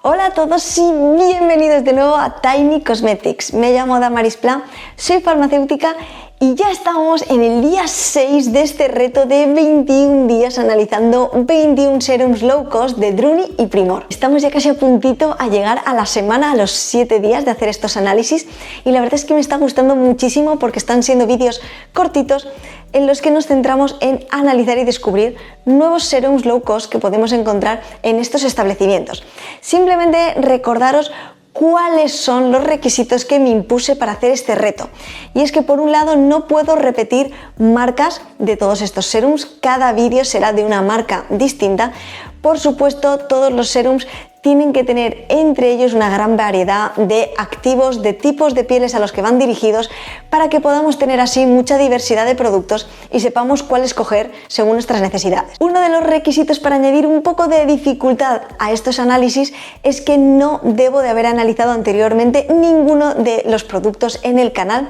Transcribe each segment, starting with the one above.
Hola a todos y bienvenidos de nuevo a Tiny Cosmetics. Me llamo Damaris Pla, soy farmacéutica y ya estamos en el día 6 de este reto de 21 días analizando 21 serums low cost de Druni y Primor. Estamos ya casi a puntito a llegar a la semana, a los 7 días de hacer estos análisis, y la verdad es que me está gustando muchísimo porque están siendo vídeos cortitos en los que nos centramos en analizar y descubrir nuevos serums low cost que podemos encontrar en estos establecimientos. Simplemente recordaros cuáles son los requisitos que me impuse para hacer este reto. Y es que por un lado no puedo repetir marcas de todos estos serums, cada vídeo será de una marca distinta. Por supuesto, todos los serums tienen que tener entre ellos una gran variedad de activos, de tipos de pieles a los que van dirigidos, para que podamos tener así mucha diversidad de productos y sepamos cuál escoger según nuestras necesidades. Uno de los requisitos para añadir un poco de dificultad a estos análisis es que no debo de haber analizado anteriormente ninguno de los productos en el canal,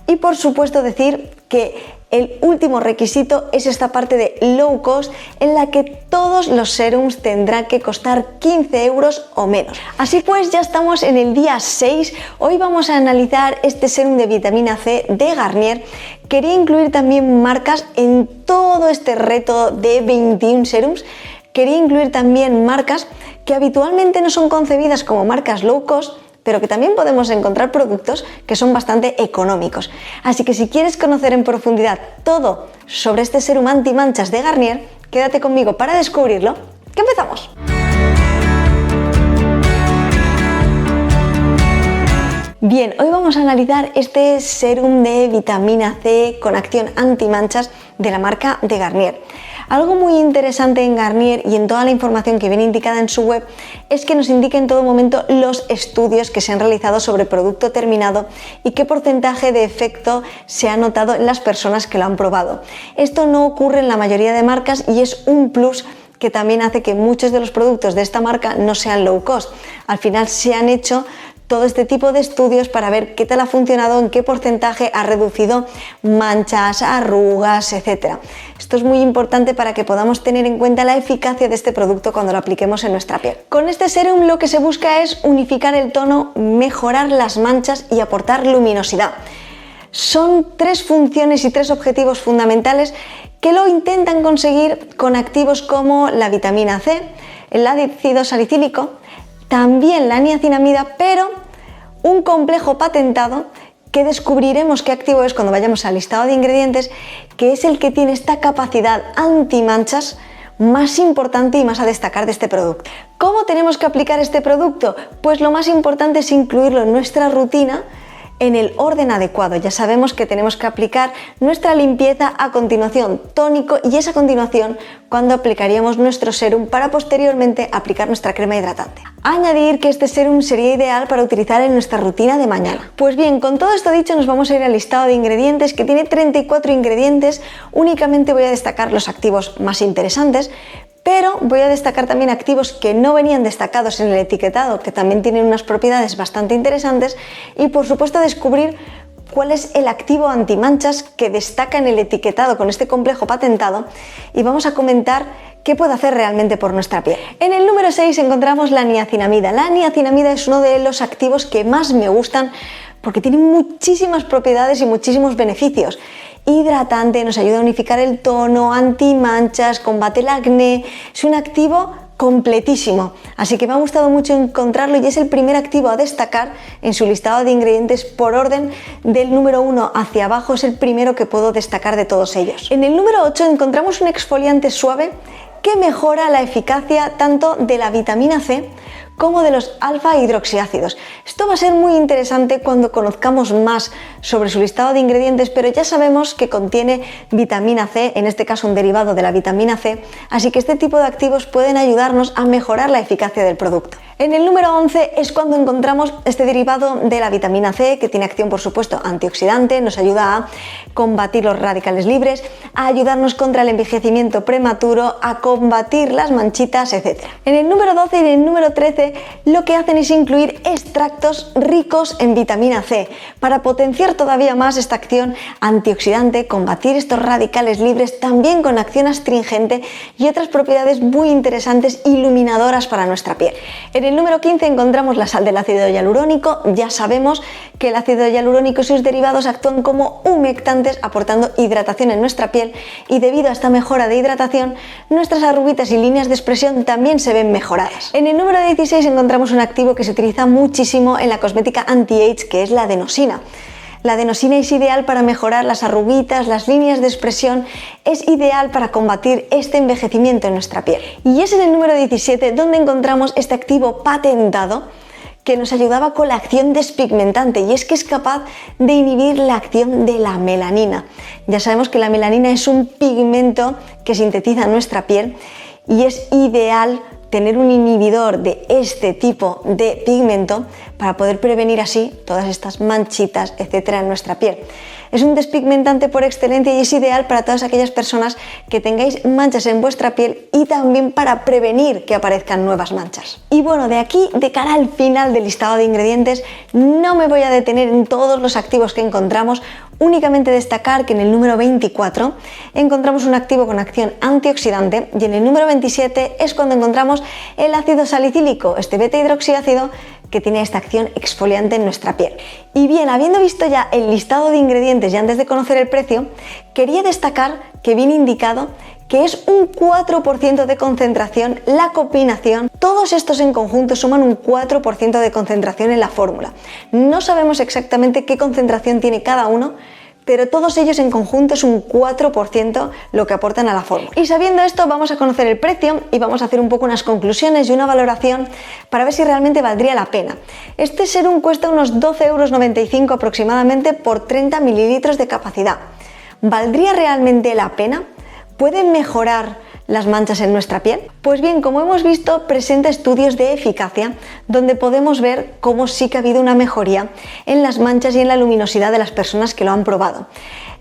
y por supuesto decir que el último requisito es esta parte de low cost, en la que todos los serums tendrán que costar 15 euros o menos. Así pues, ya estamos en el día 6. Hoy vamos a analizar este serum de vitamina C de Garnier. Quería incluir también marcas en todo este reto de 21 serums. Quería incluir también marcas que habitualmente no son concebidas como marcas low cost, pero que también podemos encontrar productos que son bastante económicos. Así que si quieres conocer en profundidad todo sobre este serum antimanchas de Garnier, quédate conmigo para descubrirlo. ¡Que empezamos! Bien, hoy vamos a analizar este serum de vitamina C con acción antimanchas de la marca de Garnier. Algo muy interesante en Garnier y en toda la información que viene indicada en su web es que nos indica en todo momento los estudios que se han realizado sobre el producto terminado y qué porcentaje de efecto se ha notado en las personas que lo han probado. Esto no ocurre en la mayoría de marcas y es un plus que también hace que muchos de los productos de esta marca no sean low cost. Al final se han hecho todo este tipo de estudios para ver qué tal ha funcionado, en qué porcentaje ha reducido manchas, arrugas, etc. Esto es muy importante para que podamos tener en cuenta la eficacia de este producto cuando lo apliquemos en nuestra piel. Con este serum lo que se busca es unificar el tono, mejorar las manchas y aportar luminosidad. Son 3 funciones y 3 objetivos fundamentales que lo intentan conseguir con activos como la vitamina C, el ácido salicílico, también la niacinamida, pero un complejo patentado que descubriremos qué activo es cuando vayamos al listado de ingredientes, que es el que tiene esta capacidad antimanchas más importante y más a destacar de este producto. ¿Cómo tenemos que aplicar este producto? Pues lo más importante es incluirlo en nuestra rutina en el orden adecuado. Ya sabemos que tenemos que aplicar nuestra limpieza, a continuación tónico, y es a continuación cuando aplicaríamos nuestro serum para posteriormente aplicar nuestra crema hidratante. Añadir que este serum sería ideal para utilizar en nuestra rutina de mañana. Pues bien, con todo esto dicho, nos vamos a ir al listado de ingredientes, que tiene 34 ingredientes. Únicamente voy a destacar los activos más interesantes, pero voy a destacar también activos que no venían destacados en el etiquetado, que también tienen unas propiedades bastante interesantes, y por supuesto descubrir cuál es el activo antimanchas que destaca en el etiquetado con este complejo patentado, y vamos a comentar qué puede hacer realmente por nuestra piel. En el número 6 encontramos la niacinamida. La niacinamida es uno de los activos que más me gustan porque tiene muchísimas propiedades y muchísimos beneficios. Hidratante, nos ayuda a unificar el tono, antimanchas, combate el acné. Es un activo completísimo, así que me ha gustado mucho encontrarlo y es el primer activo a destacar en su listado de ingredientes por orden del número 1 hacia abajo. Es el primero que puedo destacar de todos ellos. En el número 8 encontramos un exfoliante suave que mejora la eficacia tanto de la vitamina C como de los alfa hidroxiácidos. Esto va a ser muy interesante cuando conozcamos más sobre su listado de ingredientes, pero ya sabemos que contiene vitamina C, en este caso un derivado de la vitamina C, así que este tipo de activos pueden ayudarnos a mejorar la eficacia del producto. En el número 11 es cuando encontramos este derivado de la vitamina C, que tiene acción, por supuesto, antioxidante, nos ayuda a combatir los radicales libres, a ayudarnos contra el envejecimiento prematuro, a combatir las manchitas, etc. En el número 12 y en el número 13 básicamente lo que hacen es incluir extractos ricos en vitamina C para potenciar todavía más esta acción antioxidante, combatir estos radicales libres, también con acción astringente y otras propiedades muy interesantes iluminadoras para nuestra piel. En el número 15 encontramos la sal del ácido hialurónico. Ya sabemos que el ácido hialurónico y sus derivados actúan como humectantes, aportando hidratación en nuestra piel, y debido a esta mejora de hidratación, nuestras arruguitas y líneas de expresión también se ven mejoradas. En el número 16 encontramos un activo que se utiliza muchísimo en la cosmética anti-age, que es la adenosina. La adenosina es ideal para mejorar las arruguitas, las líneas de expresión, es ideal para combatir este envejecimiento en nuestra piel. Y es en el número 17 donde encontramos este activo patentado que nos ayudaba con la acción despigmentante, y es que es capaz de inhibir la acción de la melanina. Ya sabemos que la melanina es un pigmento que sintetiza nuestra piel y es ideal tener un inhibidor de este tipo de pigmento para poder prevenir así todas estas manchitas, etcétera, en nuestra piel. Es un despigmentante por excelencia y es ideal para todas aquellas personas que tengáis manchas en vuestra piel y también para prevenir que aparezcan nuevas manchas. Y bueno, de aquí, de cara al final del listado de ingredientes, no me voy a detener en todos los activos que encontramos, únicamente destacar que en el número 24 encontramos un activo con acción antioxidante, y en el número 27 es cuando encontramos el ácido salicílico, este beta hidroxiácido, que tiene esta acción exfoliante en nuestra piel. Y bien, habiendo visto ya el listado de ingredientes y antes de conocer el precio, quería destacar que viene indicado que es un 4% de concentración la combinación. Todos estos en conjunto suman un 4% de concentración en la fórmula. No sabemos exactamente qué concentración tiene cada uno, pero todos ellos en conjunto es un 4% lo que aportan a la fórmula. Y sabiendo esto, vamos a conocer el precio y vamos a hacer un poco unas conclusiones y una valoración para ver si realmente valdría la pena. Este serum cuesta unos 12,95 € aproximadamente por 30 mililitros de capacidad. ¿Valdría realmente la pena? ¿Puede mejorar las manchas en nuestra piel? Pues bien, como hemos visto, presenta estudios de eficacia donde podemos ver cómo sí que ha habido una mejoría en las manchas y en la luminosidad de las personas que lo han probado.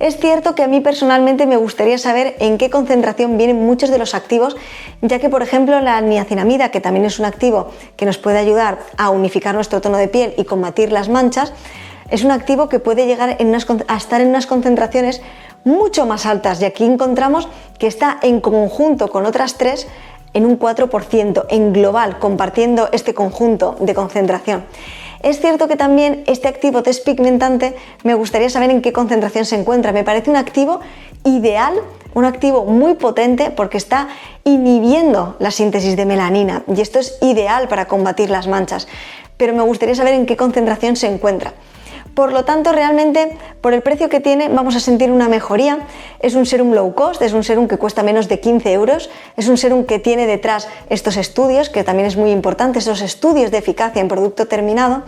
Es cierto que a mí personalmente me gustaría saber en qué concentración vienen muchos de los activos, ya que por ejemplo la niacinamida, que también es un activo que nos puede ayudar a unificar nuestro tono de piel y combatir las manchas, es un activo que puede llegar a estar en unas concentraciones mucho más altas, y aquí encontramos que está en conjunto con otras tres en un 4% en global, compartiendo este conjunto de concentración. Es cierto que también este activo despigmentante me gustaría saber en qué concentración se encuentra. Me parece un activo ideal, un activo muy potente porque está inhibiendo la síntesis de melanina, y esto es ideal para combatir las manchas, pero me gustaría saber en qué concentración se encuentra. Por lo tanto, realmente, por el precio que tiene, vamos a sentir una mejoría. Es un serum low cost, es un serum que cuesta menos de 15 €, es un serum que tiene detrás estos estudios, que también es muy importante, esos estudios de eficacia en producto terminado,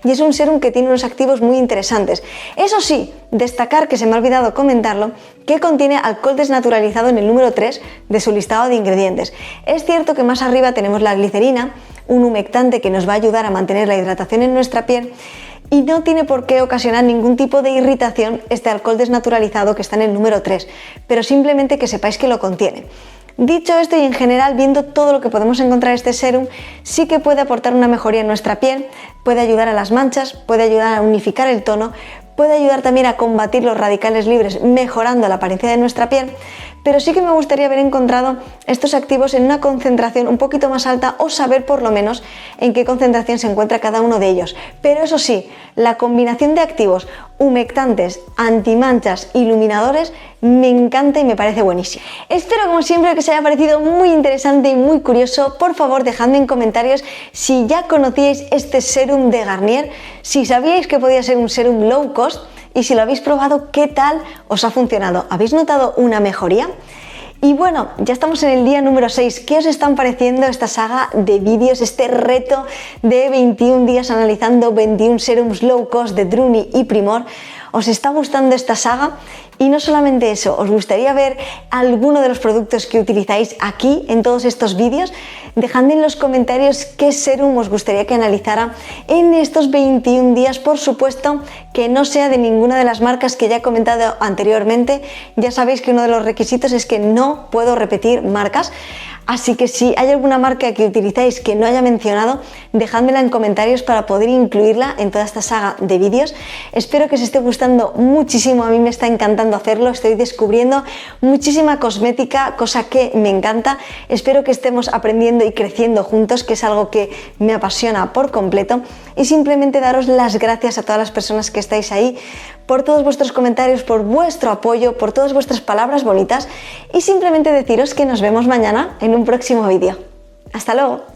y es un serum que tiene unos activos muy interesantes. Eso sí, destacar, que se me ha olvidado comentarlo, que contiene alcohol desnaturalizado en el número 3 de su listado de ingredientes. Es cierto que más arriba tenemos la glicerina, un humectante que nos va a ayudar a mantener la hidratación en nuestra piel, y no tiene por qué ocasionar ningún tipo de irritación este alcohol desnaturalizado que está en el número 3, pero simplemente que sepáis que lo contiene. Dicho esto, y en general viendo todo lo que podemos encontrar en este serum, sí que puede aportar una mejoría en nuestra piel, puede ayudar a las manchas, puede ayudar a unificar el tono, puede ayudar también a combatir los radicales libres mejorando la apariencia de nuestra piel, pero sí que me gustaría haber encontrado estos activos en una concentración un poquito más alta, o saber por lo menos en qué concentración se encuentra cada uno de ellos. Pero eso sí, la combinación de activos humectantes, antimanchas, iluminadores, me encanta y me parece buenísimo. Espero, como siempre, que os haya parecido muy interesante y muy curioso. Por favor, dejadme en comentarios si ya conocíais este serum de Garnier, si sabíais que podía ser un serum low cost, y si lo habéis probado, ¿qué tal os ha funcionado? ¿Habéis notado una mejoría? Y bueno, ya estamos en el día número 6. ¿Qué os están pareciendo esta saga de vídeos, este reto de 21 días analizando 21 serums low cost de Druni y Primor? ¿Os está gustando esta saga? Y no solamente eso, ¿os gustaría ver alguno de los productos que utilizáis aquí en todos estos vídeos? Dejadme en los comentarios qué serum os gustaría que analizara en estos 21 días, por supuesto que no sea de ninguna de las marcas que ya he comentado anteriormente. Ya sabéis que uno de los requisitos es que no puedo repetir marcas. Así que si hay alguna marca que utilizáis que no haya mencionado, dejádmela en comentarios para poder incluirla en toda esta saga de vídeos. Espero que os esté gustando muchísimo, a mí me está encantando hacerlo, estoy descubriendo muchísima cosmética, cosa que me encanta. Espero que estemos aprendiendo y creciendo juntos, que es algo que me apasiona por completo. Y simplemente daros las gracias a todas las personas que estáis ahí, por todos vuestros comentarios, por vuestro apoyo, por todas vuestras palabras bonitas y simplemente deciros que nos vemos mañana en un próximo vídeo. ¡Hasta luego!